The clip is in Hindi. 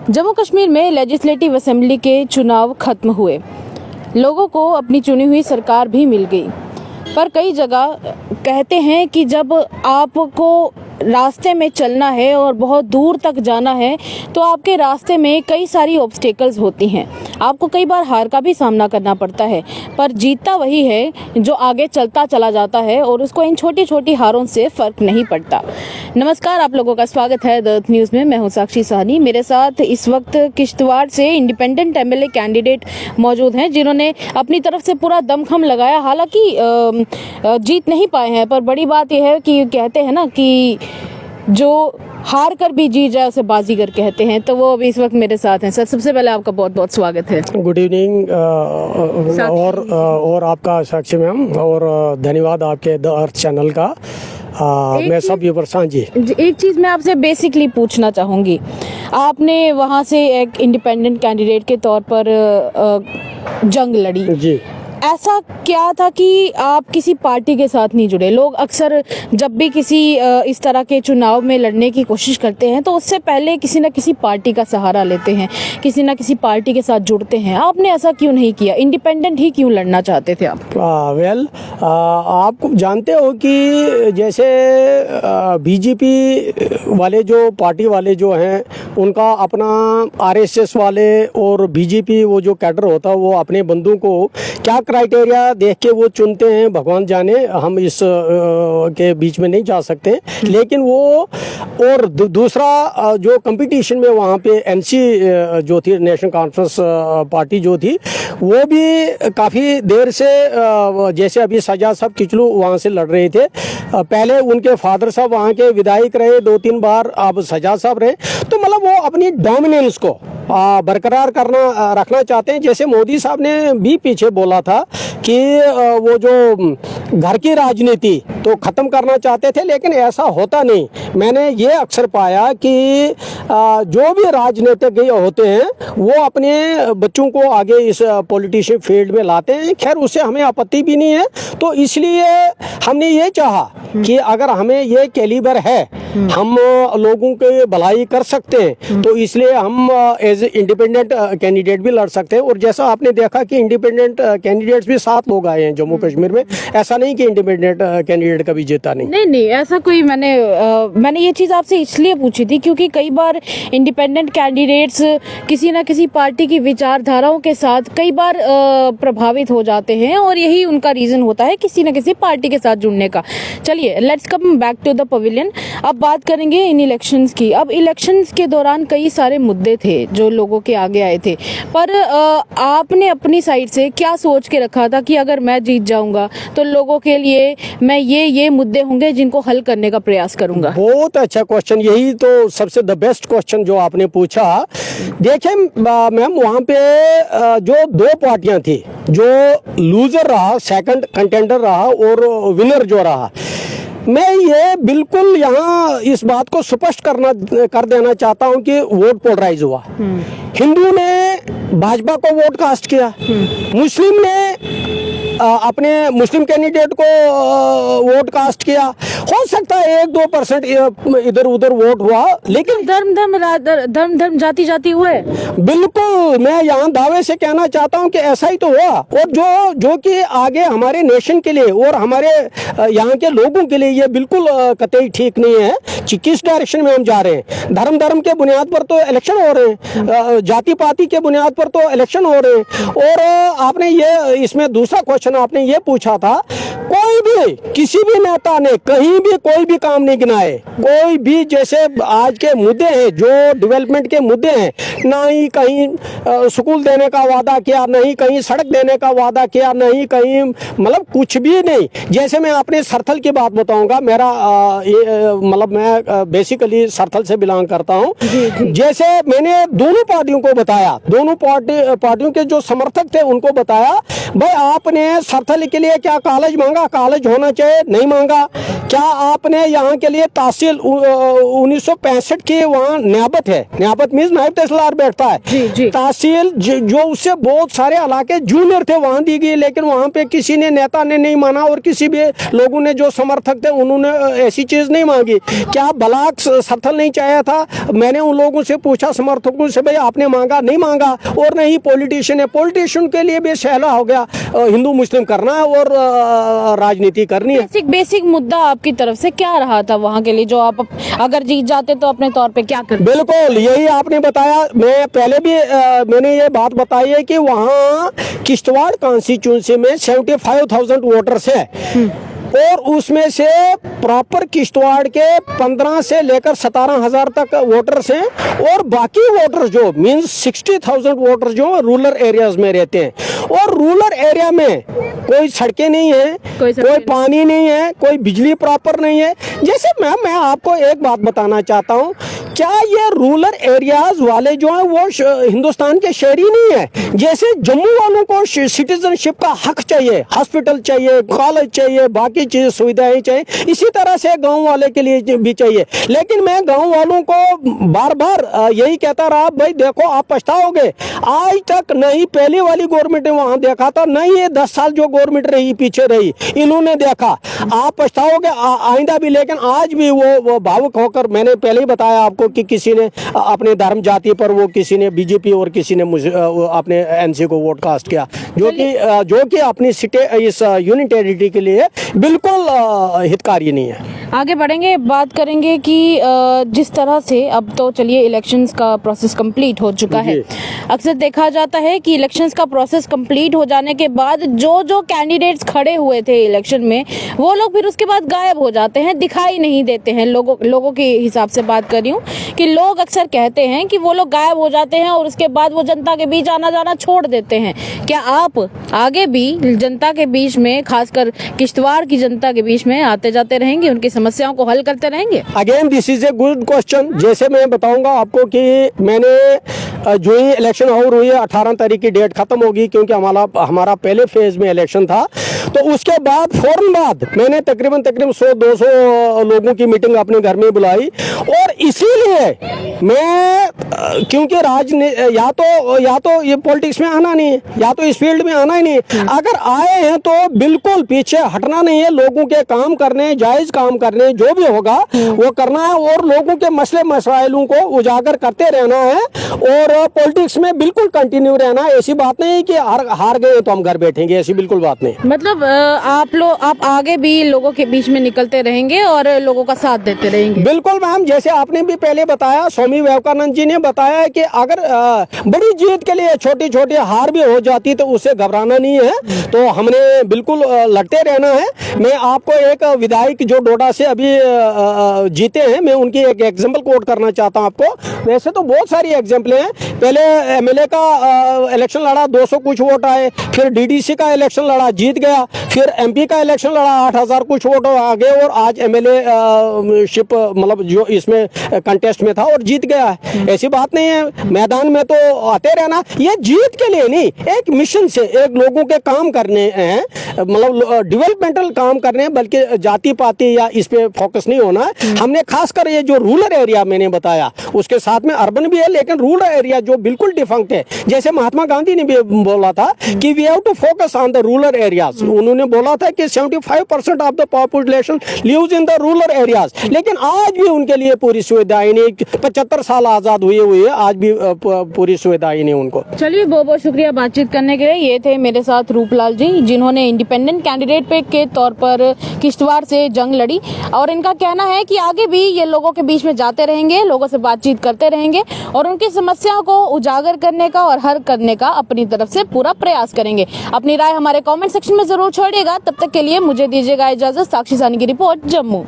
जम्मू कश्मीर में लेजिस्लेटिव असेंबली के चुनाव खत्म हुए। लोगों को अपनी चुनी हुई सरकार भी मिल गई, पर कई जगह कहते हैं कि जब आपको रास्ते में चलना है और बहुत दूर तक जाना है तो आपके रास्ते में कई सारी ऑब्स्टेकल्स होती हैं। आपको कई बार हार का भी सामना करना पड़ता है, पर जीतता वही है जो आगे चलता चला जाता है और उसको इन छोटी छोटी हारों से फर्क नहीं पड़ता। नमस्कार, आप लोगों का स्वागत है द अर्थ न्यूज़ में। मैं हूं साक्षी साहनी। मेरे साथ इस वक्त किश्तवाड़ से इंडिपेंडेंट एमएलए कैंडिडेट मौजूद हैं, जिन्होंने अपनी तरफ से पूरा दमखम लगाया। हालांकि जीत नहीं पाए हैं, पर बड़ी बात यह है कि कहते हैं ना कि जो हार कर भी जीत जाए उसे बाजीगर कहते हैं, तो वो अभी इस वक्त मेरे साथ हैं। सर, सबसे पहले आपका बहुत बहुत स्वागत है। गुड इवनिंग और आपका साक्षी मैम, और धन्यवाद आपके द अर्थ चैनल का। मैं सब व्यूअर्स। हाँ जी, एक चीज़ मैं आपसे बेसिकली पूछना चाहूँगी। आपने वहाँ से एक इंडिपेंडेंट कैंडिडेट के तौर पर जंग लड़ी जी। ऐसा क्या था कि आप किसी पार्टी के साथ नहीं जुड़े? लोग अक्सर जब भी किसी इस तरह के चुनाव में लड़ने की कोशिश करते हैं तो उससे पहले किसी न किसी पार्टी का सहारा लेते हैं, किसी न किसी पार्टी के साथ जुड़ते हैं। आपने ऐसा क्यों नहीं किया? इंडिपेंडेंट ही क्यों लड़ना चाहते थे आप? आप जानते हो कि जैसे बीजेपी वाले जो पार्टी वाले जो हैं उनका अपना आरएसएस वाले और बीजेपी वो जो कैडर होता है वो अपने बंदों को क्या क्राइटेरिया देख के वो चुनते हैं, भगवान जाने, हम इस के बीच में नहीं जा सकते। लेकिन वो और दूसरा जो कंपटीशन में वहाँ पे एनसी जो थी, नेशनल कॉन्फ्रेंस पार्टी जो थी, वो भी काफ़ी देर से जैसे अभी सजा साहब किचलू वहाँ से लड़ रहे थे। पहले उनके फादर साहब वहाँ के विधायक रहे 2-3 बार, अब सजा साहब रहे। तो मतलब वो अपनी डोमिनेंस को बरकरार रखना चाहते हैं। जैसे मोदी साहब ने भी पीछे बोला था कि वो जो घर की राजनीति तो ख़त्म करना चाहते थे, लेकिन ऐसा होता नहीं। मैंने ये अक्सर पाया कि जो भी राजनीतिज्ञ होते हैं वो अपने बच्चों को आगे इस पॉलिटिशियन फील्ड में लाते हैं। खैर, उससे हमें आपत्ति भी नहीं है। तो इसलिए हमने ये चाहा कि अगर हमें ये कैलिबर है, हम लोगों के भलाई कर सकते हैं, तो इसलिए हम एज इंडिपेंडेंट कैंडिडेट भी लड़ सकते हैं। और जैसा आपने देखा कि इंडिपेंडेंट कैंडिडेट्स भी 7 लोग आए हैं जम्मू कश्मीर में। ऐसा नहीं कि इंडिपेंडेंट कैंडिडेट कभी जीता नहीं। ऐसा कोई मैंने ये चीज़ आपसे इसलिए पूछी थी क्योंकि कई बार इंडिपेंडेंट कैंडिडेट्स किसी ना किसी पार्टी की विचारधाराओं के साथ कई बार प्रभावित हो जाते हैं और यही उनका रीज़न होता है किसी ना किसी पार्टी के साथ जुड़ने का। चलिए, let's come back to the pavilion. अब बात करेंगे इन इलेक्शंस की। अब इलेक्शंस के दौरान कई सारे मुद्दे थे जो लोगों के आगे आए थे, पर आपने अपनी साइड से क्या सोच के रखा था कि अगर मैं जीत जाऊंगा तो लोगों के लिए मैं ये मुद्दे होंगे जिनको हल करने का प्रयास करूंगा? बहुत अच्छा क्वेश्चन, यही तो सबसे द बेस्ट क्वेश्चन जो आपने पूछा। देखिए मैम, वहाँ पे जो 2 पार्टियां थी, जो लूजर रहा, सेकंड कंटेंडर रहा और विनर जो रहा, मैं ये बिल्कुल यहाँ इस बात को स्पष्ट कर देना चाहता हूँ कि वोट पोलराइज हुआ। हिंदू ने भाजपा को वोट कास्ट किया, मुस्लिम ने अपने मुस्लिम कैंडिडेट को वोट कास्ट किया। हो सकता है 1-2% इधर उधर वोट हुआ, लेकिन धर्म जाति हुए। बिल्कुल, मैं यहाँ दावे से कहना चाहता हूँ कि ऐसा ही तो हुआ। और जो कि आगे हमारे नेशन के लिए और हमारे यहाँ के लोगों के लिए ये बिल्कुल कतई ठीक नहीं है कि किस डायरेक्शन में हम जा रहे हैं। धर्म के बुनियाद पर तो इलेक्शन हो रहे हैं, जाति पाति के बुनियाद पर तो इलेक्शन हो रहे हैं। और आपने ये इसमें दूसरा क्वेश्चन आपने ये पूछा था, कोई भी किसी भी नेता ने कहीं भी कोई भी काम नहीं गिनाए। कोई भी, जैसे आज के मुद्दे हैं जो डेवलपमेंट के मुद्दे हैं, ना ही कहीं स्कूल देने का वादा किया, नहीं कहीं सड़क देने का वादा किया, नहीं कहीं, मतलब कुछ भी नहीं। जैसे मैं अपने सरथल की बात बताऊंगा, मेरा मतलब मैं बेसिकली सरथल से बिलोंग करता हूं। जैसे मैंने दोनों पार्टियों को बताया, दोनों पार्टियों के जो समर्थक थे उनको बताया, भाई आपने आपने सरथल के लिए क्या कॉलेज मांगा? कॉलेज होना चाहिए, नहीं मांगा। क्या आपने यहाँ के लिए तहसील 1965 की वहाँ न्याबत है, न्याबत मीन्स नायब तहसीलदार बैठता है, तहसील जो उससे बहुत सारे इलाके जूनियर थे वहाँ दी गई, लेकिन वहाँ पे किसी ने नेता ने नहीं माना और किसी भी लोगों ने जो समर्थक थे उन्होंने ऐसी चीज नहीं मांगी। क्या ब्लॉक सरथल नहीं चाहा था? मैंने उन लोगों से पूछा, समर्थकों से, भाई आपने मांगा? नहीं मांगा। और नहीं पॉलिटिशियन है, पॉलिटिशियन के लिए भी सहला हो गया, हिंदू मुस्लिम करना है और राजनीति करनी है। बेसिक मुद्दा आपकी तरफ से क्या रहा था वहाँ के लिए, जो आप अगर जीत जाते तो अपने तौर पे क्या करते? बिल्कुल यही आपने बताया, मैं पहले भी मैंने ये बात बताई है कि वहाँ किश्तवाड़ कॉन्स्टिट्यूंसी में 75,000 वोटर्स है और उसमें से प्रॉपर किश्तवाड़ के 15 से लेकर 17,000 तक वोटर्स हैं और बाकी वोटर्स जो मींस 60,000 वोटर्स जो रूरल एरियाज में रहते हैं। और रूरल एरिया में कोई सड़कें नहीं है, कोई पानी नहीं है, कोई बिजली प्रॉपर नहीं है। जैसे मैं आपको एक बात बताना चाहता हूँ, क्या ये रूरल एरियाज वाले जो हैं वो हिंदुस्तान के शहरी नहीं है? जैसे जम्मू वालों को सिटीजनशिप का हक चाहिए, हॉस्पिटल चाहिए, कॉलेज चाहिए, बाकी चीज सुविधाएं चाहिए, इसी तरह से गांव वाले के लिए भी चाहिए। लेकिन मैं गांव वालों को बार बार यही कहता रहा, भाई देखो आप पछताओगे। आज तक नहीं पहली वाली गवर्नमेंट ने वहां देखा था, नहीं ये 10 साल जो गवर्नमेंट रही पीछे रही इन्होंने देखा, आप पछताओगे आइंदा भी। लेकिन आज भी वो भावुक होकर, मैंने पहले ही बताया आपको कि किसी ने अपने धर्म जाति पर वो किसी ने बीजेपी और किसी ने अपने एनसी को वोट कास्ट किया, जो कि अपनी इस यूनियन टेरिटरी के लिए बिल्कुल हितकारी नहीं है। आगे बढ़ेंगे, बात करेंगे कि जिस तरह से अब तो चलिए इलेक्शंस का प्रोसेस कंप्लीट हो चुका है। अक्सर देखा जाता है कि इलेक्शंस का प्रोसेस कंप्लीट हो जाने के बाद जो कैंडिडेट्स खड़े हुए थे इलेक्शन में, वो लोग फिर उसके बाद गायब हो जाते हैं, दिखाई नहीं देते हैं। लोगों के हिसाब से बात कर रही हूँ कि लोग अक्सर कहते हैं कि वो लोग गायब हो जाते हैं और उसके बाद वो जनता के बीच आना जाना छोड़ देते हैं। क्या आप आगे भी जनता के बीच में, खासकर किश्तवाड़ की जनता के बीच में आते जाते रहेंगे, उनकी समस्याओं को हल करते रहेंगे? Again this is a good question. जैसे मैं बताऊंगा आपको कि मैंने जो ही इलेक्शन हो रही है 18 तारीख की डेट खत्म होगी, क्योंकि हमारा पहले फेज में इलेक्शन था, तो उसके बाद फौरन बाद मैंने तकरीबन 100-200 लोगों की मीटिंग अपने घर में बुलाई। और इसीलिए मैं, क्योंकि या तो ये पॉलिटिक्स में आना नहीं है, या तो इस फील्ड में आना ही नहीं है। अगर आए हैं तो बिल्कुल पीछे हटना नहीं है, लोगों के काम करने, जायज काम करने, जो भी होगा वो करना है और लोगों के मसले मसाइलों को उजागर करते रहना है और पॉलिटिक्स में बिल्कुल कंटिन्यू रहना है। ऐसी बात नहीं है कि हार गए तो हम घर बैठेंगे, ऐसी बिल्कुल बात नहीं। मतलब आप आगे भी लोगों के बीच में निकलते रहेंगे और लोगों का साथ देते रहेंगे? बिल्कुल मैम, जैसे आपने भी पहले बताया, स्वामी विवेकानंद जी ने बताया कि अगर बड़ी जीत के लिए छोटी छोटी हार भी हो जाती तो उससे घबराना नहीं है, तो हमने बिल्कुल लड़ते रहना है। मैं आपको एक विधायक जो डोडा से अभी जीते हैं, मैं उनकी एक एग्जाम्पल कोट करना चाहता हूँ आपको। वैसे तो बहुत सारी एग्जाम्पल हैं। पहले एमएलए का इलेक्शन लड़ा, 200 कुछ वोट आए, फिर डीडीसी का इलेक्शन लड़ा, जीत गया, फिर एमपी का इलेक्शन लड़ा, 8,000 कुछ वोट आ गए और आज एमएलए शिप मतलब जो इसमें कंटेस्ट में था और जीत गया है। ऐसी बात नहीं है, मैदान में तो आते रहना। ये जीत के लिए नहीं, एक मिशन से एक लोगों के काम करने हैं, मतलब डेवलपमेंटल काम करने हैं, बल्कि जाति पाति या इस पे फोकस नहीं होना है। हमने खासकर ये जो रूरल एरिया मैंने बताया, उसके साथ में अर्बन भी है, लेकिन रूरल एरिया जो बिल्कुल डिफंक्ट है, जैसे महात्मा गांधी ने भी बोला था कि we have to focus on the rural areas. उन्होंने बोला था कि 75% of the population lives in the rural areas, लेकिन आज भी उनके लिए पूरी सुविधाएं नहीं। 75 साल आजाद हुए हुए आज भी पूरी सुविधाएं नहीं उनको। चलिए, बहुत बहुत शुक्रिया बातचीत करने के लिए। ये थे मेरे साथ रूपलाल जी, जिन्होंने इंडिपेंडेंट कैंडिडेट के तौर पर किश्तवाड़ से जंग लड़ी और इनका कहना है कि आगे भी ये लोगों के बीच में जाते रहेंगे, लोगों से बातचीत करते रहेंगे और उनकी समस्याओं को उजागर करने का और हल करने का अपनी तरफ से पूरा प्रयास करेंगे। अपनी राय हमारे कमेंट सेक्शन में जरूर छोड़िएगा। तब तक के लिए मुझे दीजिएगा इजाजत। साक्षी सानी की रिपोर्ट, जम्मू।